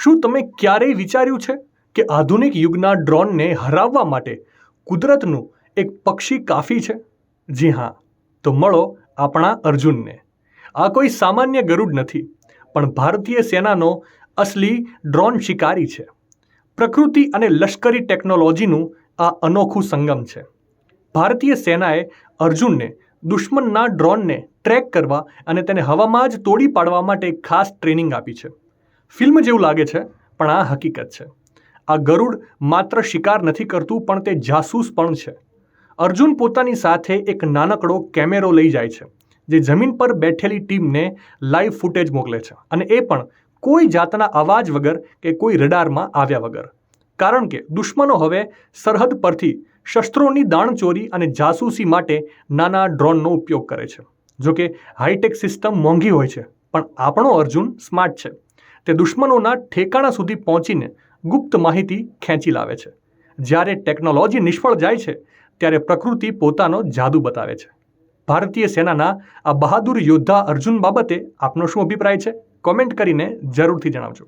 શું તમે ક્યારેય વિચાર્યું છે કે આધુનિક યુગના ડ્રોનને હરાવવા માટે કુદરતનું એક પક્ષી કાફી છે? જી હા, તો મળો આપણા અર્જુનને. આ કોઈ સામાન્ય ગરુડ નથી, પણ ભારતીય સેનાનો અસલી ડ્રોન શિકારી છે. પ્રકૃતિ અને લશ્કરી ટેકનોલોજીનું આ અનોખું સંગમ છે. ભારતીય સેનાએ અર્જુનને દુશ્મનના ડ્રોનને ટ્રેક કરવા અને તેને હવામાં જ તોડી પાડવા માટે ખાસ ટ્રેનિંગ આપી છે. ફિલ્મ જેવું લાગે છે, પણ આ હકીકત છે. આ ગરુડ માત્ર શિકાર નથી કરતું, પણ તે જાસૂસ પણ છે. અર્જુન પોતાની સાથે એક નાનકડો કેમેરો લઈ જાય છે, જે જમીન પર બેઠેલી ટીમને લાઈવ ફૂટેજ મોકલે છે, અને એ પણ કોઈ જાતના અવાજ વગર કે કોઈ રડારમાં આવ્યા વગર. કારણ કે દુશ્મનો હવે સરહદ પરથી શસ્ત્રોની દાણચોરી અને જાસૂસી માટે નાના ડ્રોનનો ઉપયોગ કરે છે. જોકે હાઈટેક સિસ્ટમ મોંઘી હોય છે, પણ આપણો અર્જુન સ્માર્ટ છે. તે દુશ્મનોના ઠેકાણા સુધી પહોંચીને ગુપ્ત માહિતી ખેંચી લાવે છે. જ્યારે ટેકનોલોજી નિષ્ફળ જાય છે, ત્યારે પ્રકૃતિ પોતાનો જાદુ બતાવે છે. ભારતીય સેનાના આ બહાદુર યોદ્ધા અર્જુન બાબતે આપનો શું અભિપ્રાય છે? કોમેન્ટ કરીને જરૂરથી જણાવજો.